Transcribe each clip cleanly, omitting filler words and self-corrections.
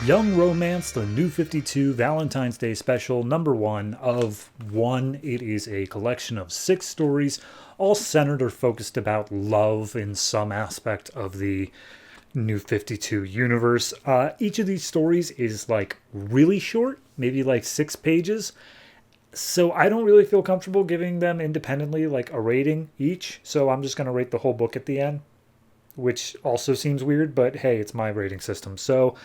Young Romance, the New 52 Valentine's Day Special, number 1 of 1. It is a collection of 6 stories, all centered or focused about love in some aspect of the New 52 universe. Each of these stories is like really short, maybe like 6 pages. So I don't really feel comfortable giving them independently like a rating each. So I'm just going to rate the whole book at the end, which also seems weird, but hey, it's my rating system. So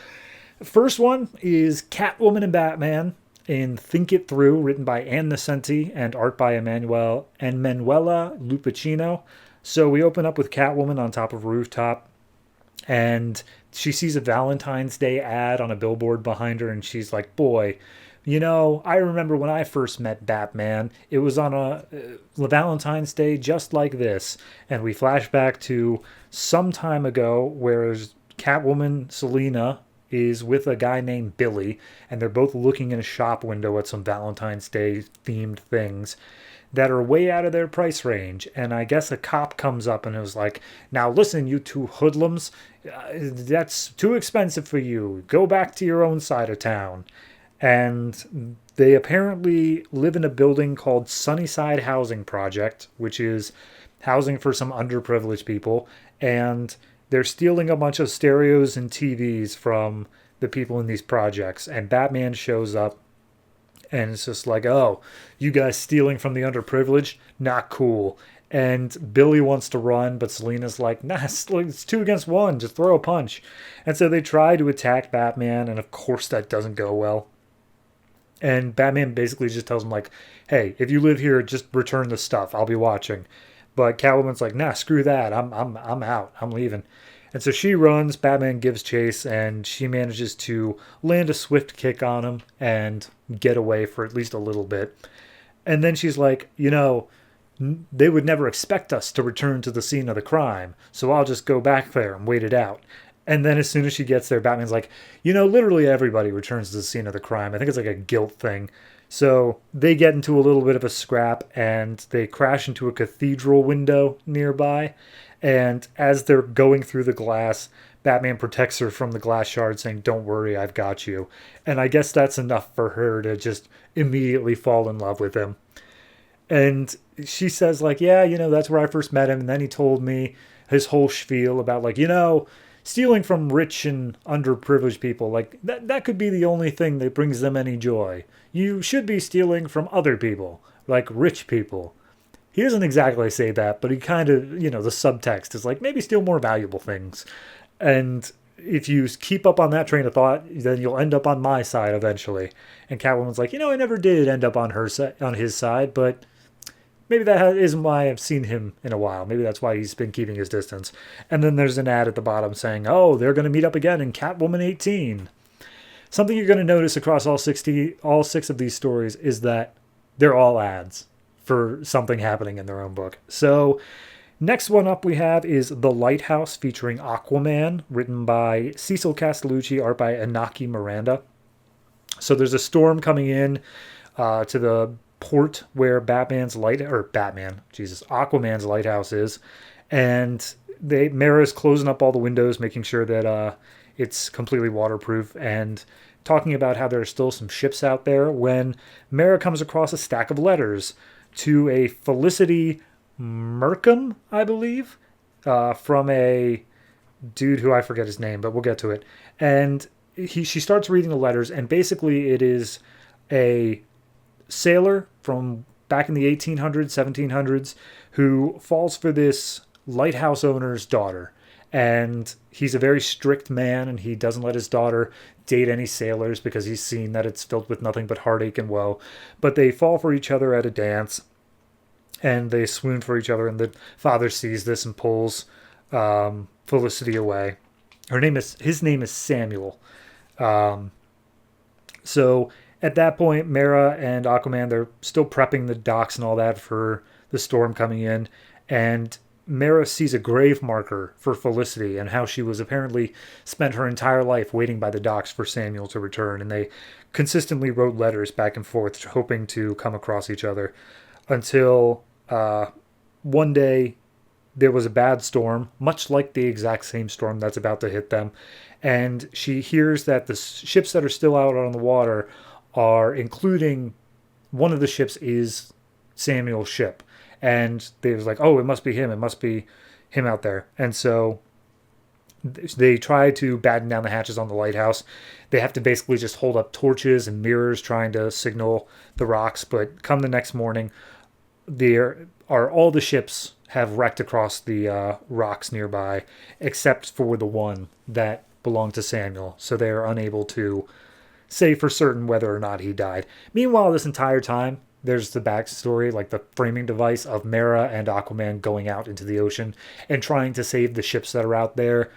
first one is Catwoman and Batman in Think It Through, written by Ann Nesenti and art by Manuela Lupacino. So we open up with Catwoman on top of a rooftop, and she sees a Valentine's Day ad on a billboard behind her, and she's like, boy, you know, I remember when I first met Batman. It was on a Valentine's Day just like this. And we flash back to some time ago, where Catwoman, Selina, is with a guy named Billy, and they're both looking in a shop window at some Valentine's Day themed things that are way out of their price range. And I guess a cop comes up and is like, now listen, you two hoodlums, that's too expensive for you. Go back to your own side of town. And they apparently live in a building called Sunnyside Housing Project, which is housing for some underprivileged people. And they're stealing a bunch of stereos and TVs from the people in these projects. And Batman shows up, and it's just like, oh, you guys stealing from the underprivileged? Not cool. And Billy wants to run, but Selina's like, nah, it's 2 against 1. Just throw a punch. And so they try to attack Batman, and of course that doesn't go well. And Batman basically just tells him, like, hey, if you live here, just return the stuff. I'll be watching. But Catwoman's like, nah, screw that. I'm out. I'm leaving. And so she runs, Batman gives chase, and she manages to land a swift kick on him and get away for at least a little bit. And then she's like, you know, they would never expect us to return to the scene of the crime, so I'll just go back there and wait it out. And then as soon as she gets there, Batman's like, you know, literally everybody returns to the scene of the crime. I think it's like a guilt thing. So they get into a little bit of a scrap, and they crash into a cathedral window nearby. And as they're going through the glass, Batman protects her from the glass shard, saying, don't worry, I've got you. And I guess that's enough for her to just immediately fall in love with him. And she says, like, yeah, you know, that's where I first met him. And then he told me his whole spiel about, like, you know, stealing from rich and underprivileged people, like, that could be the only thing that brings them any joy. You should be stealing from other people, like rich people. He doesn't exactly say that, but he kind of, you know, the subtext is like, maybe steal more valuable things. And if you keep up on that train of thought, then you'll end up on my side eventually. And Catwoman's like, you know, I never did end up on his side, but maybe that isn't why I've seen him in a while. Maybe that's why he's been keeping his distance. And then there's an ad at the bottom saying, oh, they're going to meet up again in Catwoman 18. Something you're going to notice across all 6 of these stories is that they're all ads for something happening in their own book. So next one up we have is The Lighthouse, featuring Aquaman, written by Cecil Castellucci, art by Inaki Miranda. So there's a storm coming in to the port where Aquaman's lighthouse is, and Mara's closing up all the windows, making sure that it's completely waterproof, and talking about how there are still some ships out there, when Mara comes across a stack of letters to a Felicity Merkham, I believe, from a dude who I forget his name, but we'll get to it. And she starts reading the letters, and basically it is a sailor from back in the 1800s, 1700s, who falls for this lighthouse owner's daughter. And he's a very strict man, and he doesn't let his daughter date any sailors because he's seen that it's filled with nothing but heartache and woe. But they fall for each other at a dance, and they swoon for each other, and the father sees this and pulls Felicity away. His name is Samuel. So at that point, Mara and Aquaman, they're still prepping the docks and all that for the storm coming in. And Mara sees a grave marker for Felicity, and how she was apparently spent her entire life waiting by the docks for Samuel to return. And they consistently wrote letters back and forth, hoping to come across each other, until one day there was a bad storm, much like the exact same storm that's about to hit them. And she hears that the ships that are still out on the water are, including one of the ships is Samuel's ship. And they was like, oh, it must be him. It must be him out there. And so they try to batten down the hatches on the lighthouse. They have to basically just hold up torches and mirrors trying to signal the rocks. But come the next morning, there are all the ships have wrecked across the rocks nearby, except for the one that belonged to Samuel. So they are unable to say for certain whether or not he died. Meanwhile, this entire time, there's the backstory, like the framing device of Mera and Aquaman going out into the ocean and trying to save the ships that are out there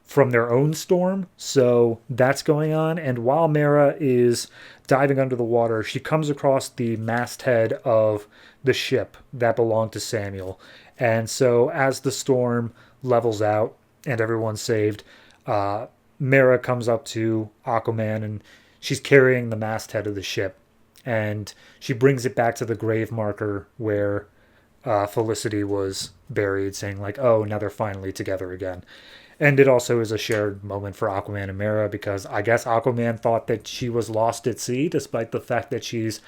from their own storm. So that's going on. And while Mera is diving under the water, she comes across the masthead of the ship that belonged to Samuel. And so as the storm levels out and everyone's saved, Mera comes up to Aquaman and she's carrying the masthead of the ship. And she brings it back to the grave marker where Felicity was buried, saying like, oh, now they're finally together again. And it also is a shared moment for Aquaman and Mera because I guess Aquaman thought that she was lost at sea, despite the fact that she's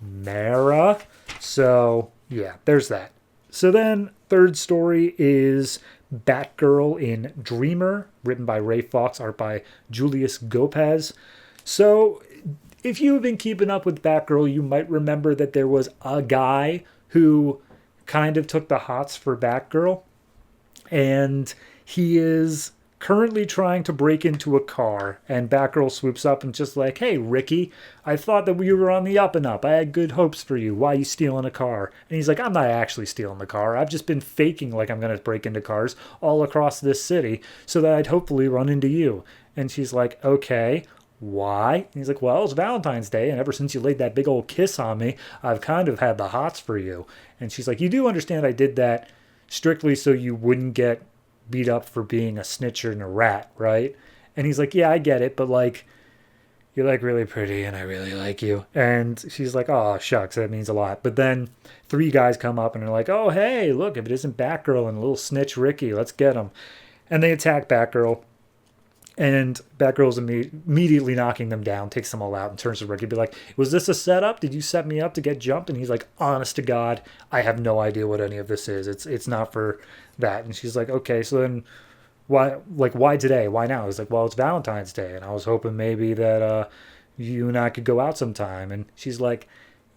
Mera. So, yeah, there's that. So then, third story is Batgirl in Dreamer, written by Ray Fox, art by Julius Gopez. So, if you have been keeping up with Batgirl, you might remember that there was a guy who kind of took the hots for Batgirl. And he is currently trying to break into a car. And Batgirl swoops up and just like, hey, Ricky, I thought that we were on the up and up. I had good hopes for you. Why are you stealing a car? And he's like, I'm not actually stealing the car. I've just been faking like I'm going to break into cars all across this city so that I'd hopefully run into you. And she's like, okay. Why? And he's like, well, it's Valentine's Day, and ever since you laid that big old kiss on me, I've kind of had the hots for you. And she's like, you do understand I did that strictly so you wouldn't get beat up for being a snitcher and a rat, right? And he's like, yeah, I get it, but like, you're like really pretty and I really like you. And she's like, oh, shucks, that means a lot. But then three guys come up and are like, oh, hey, look, if it isn't Batgirl and a little snitch Ricky, let's get him. And they attack Batgirl. And Batgirl's immediately knocking them down, takes them all out, and turns to Ricky, be like, was this a setup? Did you set me up to get jumped? And he's like, honest to God, I have no idea what any of this is. It's not for that. And she's like, okay, so then why today? Why now? He's like, well, it's Valentine's Day, and I was hoping maybe that you and I could go out sometime. And she's like,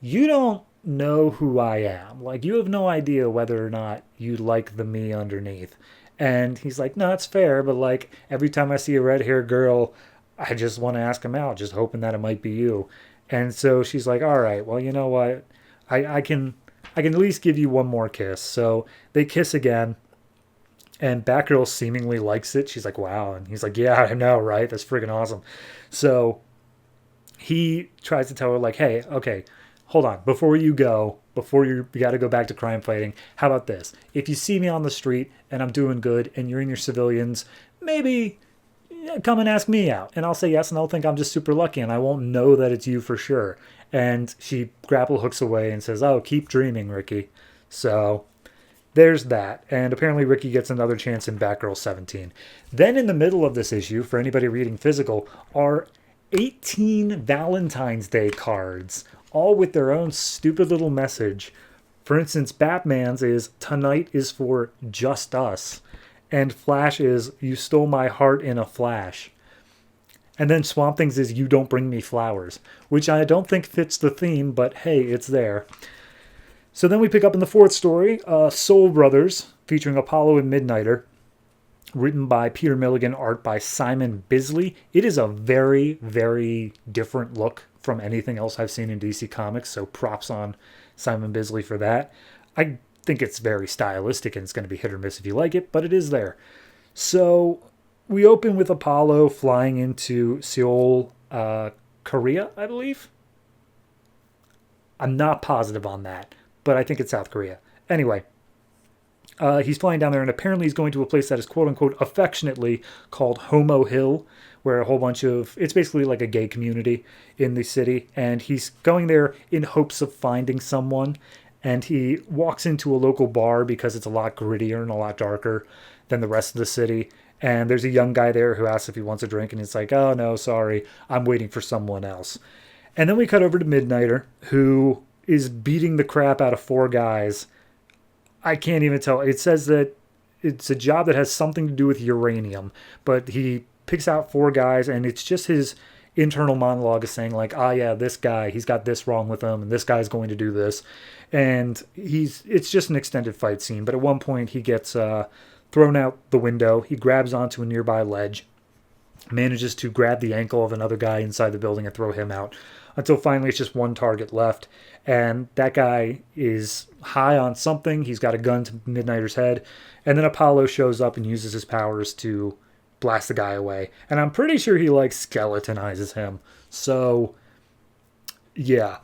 you don't know who I am. Like, you have no idea whether or not you like the me underneath. And he's like, no, it's fair, but like every time I see a red-haired girl, I just want to ask him out, just hoping that it might be you. And so she's like, all right, well, you know what? I can at least give you one more kiss. So they kiss again, and Batgirl seemingly likes it. She's like, wow. And he's like, yeah, I know, right? That's freaking awesome. So he tries to tell her like, hey, okay, hold on, before you got to go back to crime fighting, how about this? If you see me on the street and I'm doing good and you're in your civilians, maybe come and ask me out. And I'll say yes, and I'll think I'm just super lucky and I won't know that it's you for sure. And she grapple hooks away and says, oh, keep dreaming, Ricky. So there's that. And apparently Ricky gets another chance in Batgirl 17. Then in the middle of this issue, for anybody reading physical, are 18 Valentine's Day cards, all with their own stupid little message. For instance, Batman's is, tonight is for just us. And Flash is, you stole my heart in a flash. And then Swamp Thing's is, you don't bring me flowers. Which I don't think fits the theme, but hey, it's there. So then we pick up in the fourth story, Soul Brothers, featuring Apollo and Midnighter. Written by Peter Milligan, art by Simon Bisley. It is a very, very different look from anything else I've seen in DC Comics, so props on Simon Bisley for that. I think it's very stylistic and it's going to be hit or miss if you like it, but it is there. So we open with Apollo flying into Seoul, Korea, I believe. I'm not positive on that, but I think it's South Korea. Anyway, he's flying down there, and apparently he's going to a place that is quote-unquote affectionately called Homo Hill, where a whole bunch of, it's basically like a gay community in the city, and he's going there in hopes of finding someone, and he walks into a local bar because it's a lot grittier and a lot darker than the rest of the city. And there's a young guy there who asks if he wants a drink, and he's like, oh, no, sorry, I'm waiting for someone else. And then we cut over to Midnighter, who is beating the crap out of four guys. I can't even tell. It says that it's a job that has something to do with uranium, but he picks out four guys, and it's just his internal monologue is saying like, yeah, this guy, he's got this wrong with him, and this guy's going to do this. And it's just an extended fight scene. But at one point he gets thrown out the window. He grabs onto a nearby ledge, manages to grab the ankle of another guy inside the building and throw him out, until finally it's just one target left. And that guy is high on something. He's got a gun to Midnighter's head. And then Apollo shows up and uses his powers to blast the guy away. And I'm pretty sure he like skeletonizes him. So, yeah.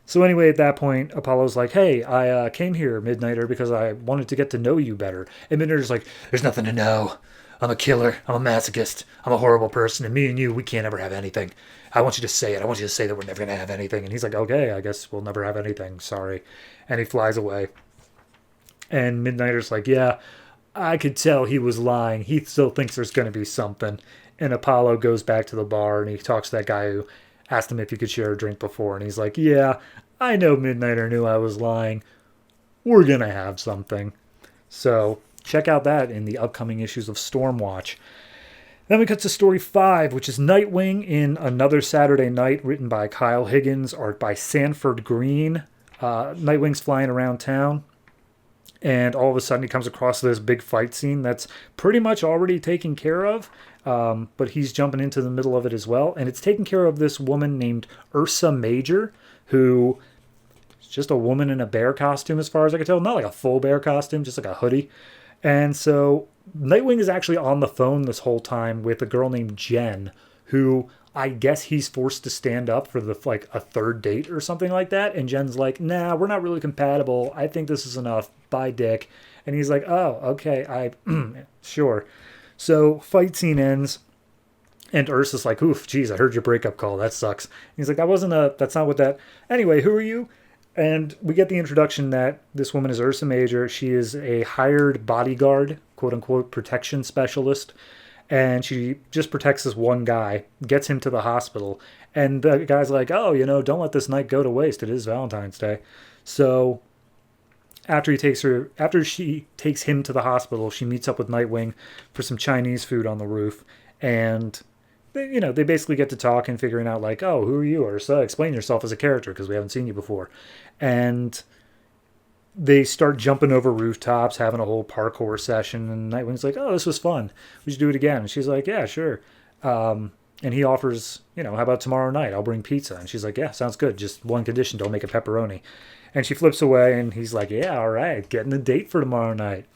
So anyway, at that point, Apollo's like, hey, I came here, Midnighter, because I wanted to get to know you better. And Midnighter's like, there's nothing to know. I'm a killer. I'm a masochist. I'm a horrible person. And me and you, we can't ever have anything. I want you to say it. I want you to say that we're never going to have anything. And he's like, okay, I guess we'll never have anything. Sorry. And he flies away. And Midnighter's like, yeah, I could tell he was lying. He still thinks there's going to be something. And Apollo goes back to the bar and he talks to that guy who asked him if he could share a drink before. And he's like, yeah, I know Midnighter knew I was lying. We're going to have something. So check out that in the upcoming issues of Stormwatch. Then we cut to story 5, which is Nightwing in Another Saturday Night, written by Kyle Higgins, art by Sanford Green. Nightwing's flying around town, and all of a sudden he comes across this big fight scene that's pretty much already taken care of, but he's jumping into the middle of it as well. And it's taken care of this woman named Ursa Major, who is just a woman in a bear costume as far as I can tell. Not like a full bear costume, just like a hoodie. And so Nightwing is actually on the phone this whole time with a girl named Jen, who I guess he's forced to stand up for like a third date or something like that. And Jen's like, nah, we're not really compatible. I think this is enough. Bye, dick. And he's like, oh, okay, sure. So fight scene ends. And Ursa's like, oof, geez, I heard your breakup call. That sucks. And he's like, that's not what that. Anyway, who are you? And we get the introduction that this woman is Ursa Major. She is a hired bodyguard, quote unquote, protection specialist. And she just protects this one guy, gets him to the hospital. And the guy's like, oh, don't let this night go to waste. It is Valentine's Day. So after she takes him to the hospital, she meets up with Nightwing for some Chinese food on the roof. And they basically get to talk and figuring out like, oh, who are you? Or so explain yourself as a character because we haven't seen you before. And they start jumping over rooftops, having a whole parkour session. And Nightwing's like, oh, this was fun. We should do it again. And she's like, yeah, sure. And he offers, how about tomorrow night? I'll bring pizza. And she's like, yeah, sounds good. Just one condition, don't make a pepperoni. And she flips away and he's like, yeah, all right, getting a date for tomorrow night.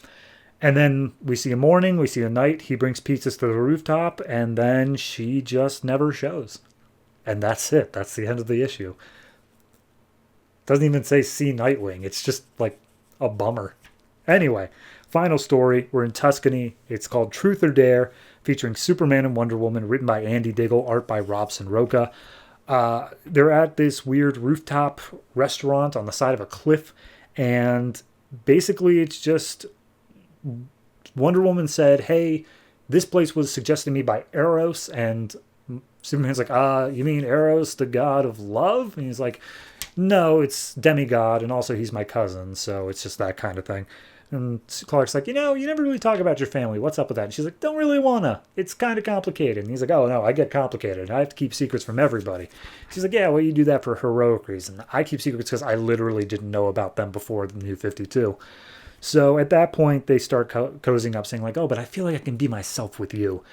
And then we see a morning, we see a night, he brings pizzas to the rooftop, and then she just never shows. And that's it. That's the end of the issue. Doesn't even say see Nightwing. It's just like a bummer. Anyway, final story. We're in Tuscany. It's called Truth or Dare, featuring Superman and Wonder Woman, written by Andy Diggle, art by Robson Roca. They're at this weird rooftop restaurant on the side of a cliff, and basically it's just Wonder Woman said, hey, this place was suggested to me by Eros, and Superman's like, you mean Eros, the god of love? And he's like, no, it's demigod, and also he's my cousin, so it's just that kind of thing. And Clark's like, you never really talk about your family. What's up with that? And she's like, don't really wanna. It's kind of complicated. And he's like, oh, no, I get complicated. I have to keep secrets from everybody. She's like, yeah, well, you do that for a heroic reason. I keep secrets because I literally didn't know about them before the New 52. So at that point, they start cozying up, saying like, oh, but I feel like I can be myself with you.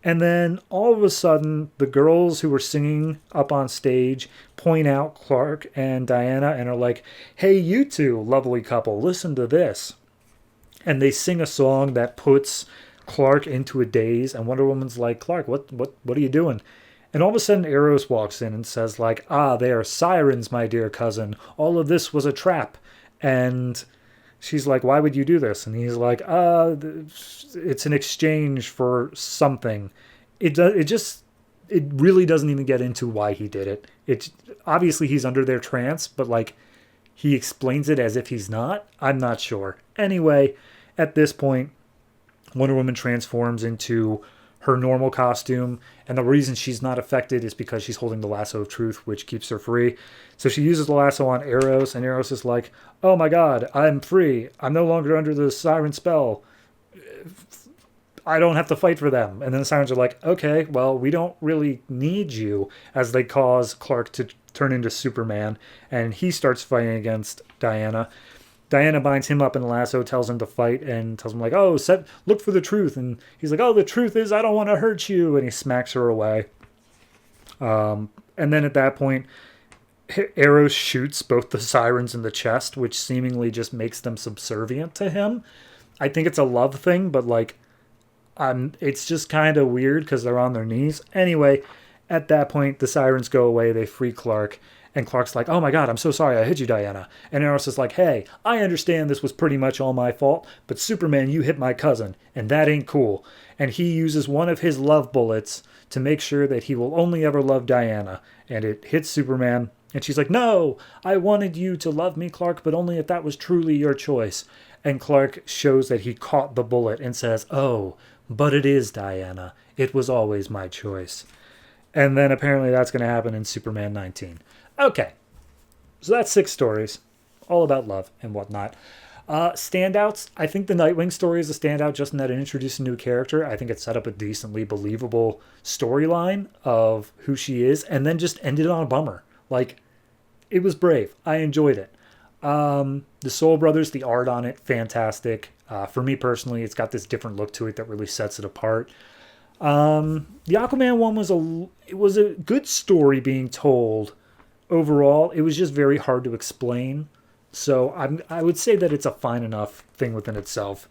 And then all of a sudden, the girls who were singing up on stage point out Clark and Diana and are like, hey, you two, lovely couple, listen to this. And they sing a song that puts Clark into a daze. And Wonder Woman's like, Clark, what are you doing? And all of a sudden, Eros walks in and says like, they are sirens, my dear cousin. All of this was a trap. And she's like, why would you do this? And he's like, it's an exchange for something. It really doesn't even get into why he did it. It's obviously he's under their trance, but like he explains it as if he's not. I'm not sure. Anyway, at this point, Wonder Woman transforms into her normal costume, and the reason she's not affected is because she's holding the lasso of truth, which keeps her free. So she uses the lasso on Eros, and Eros is like, oh my god, I'm free. I'm no longer under the siren spell. I don't have to fight for them. And then the sirens are like, okay, well, we don't really need you, as they cause Clark to turn into Superman, and he starts fighting against Diana. Diana binds him up in a lasso, tells him to fight, and tells him, like, oh, look for the truth. And he's like, oh, the truth is I don't want to hurt you. And he smacks her away. And then at that point, Eros shoots both the sirens in the chest, which seemingly just makes them subservient to him. I think it's a love thing, but, like, it's just kind of weird because they're on their knees. Anyway, at that point, the sirens go away. They free Clark. And Clark's like, oh my god, I'm so sorry I hit you, Diana. And Eros is like, hey, I understand this was pretty much all my fault, but Superman, you hit my cousin, and that ain't cool. And he uses one of his love bullets to make sure that he will only ever love Diana. And it hits Superman. And she's like, no, I wanted you to love me, Clark, but only if that was truly your choice. And Clark shows that he caught the bullet and says, oh, but it is Diana. It was always my choice. And then apparently that's going to happen in Superman 19. Okay, so that's 6 stories, all about love and whatnot. Standouts, I think the Nightwing story is a standout just in that it introduced a new character. I think it set up a decently believable storyline of who she is, and then just ended on a bummer. Like, it was brave. I enjoyed it. The Soul Brothers, the art on it, fantastic. For me personally, it's got this different look to it that really sets it apart. The Aquaman one was a good story being told. Overall, it was just very hard to explain. So I would say that it's a fine enough thing within itself.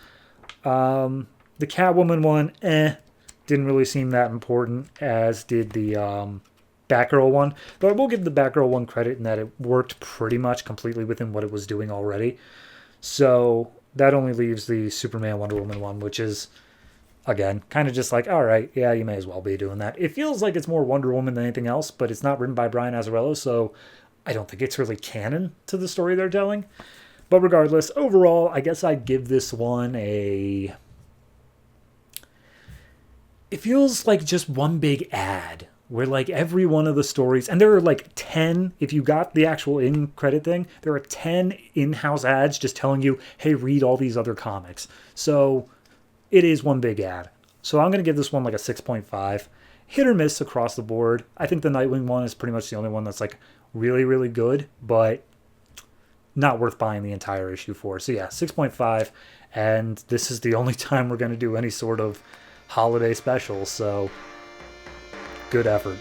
The Catwoman one, didn't really seem that important, as did the Batgirl one. Though I will give the Batgirl one credit in that it worked pretty much completely within what it was doing already. So that only leaves the Superman Wonder Woman one, which is, again, kind of just like, all right, yeah, you may as well be doing that. It feels like it's more Wonder Woman than anything else, but it's not written by Brian Azzarello, so I don't think it's really canon to the story they're telling. But regardless, overall, I guess I'd give this one a... It feels like just one big ad, where like every one of the stories, and there are like 10, if you got the actual in-credit thing, there are 10 in-house ads just telling you, hey, read all these other comics. So... it is one big ad. So I'm going to give this one like a 6.5. Hit or miss across the board. I think the Nightwing one is pretty much the only one that's like really, really good, but not worth buying the entire issue for. So yeah, 6.5. And this is the only time we're going to do any sort of holiday special. So good effort.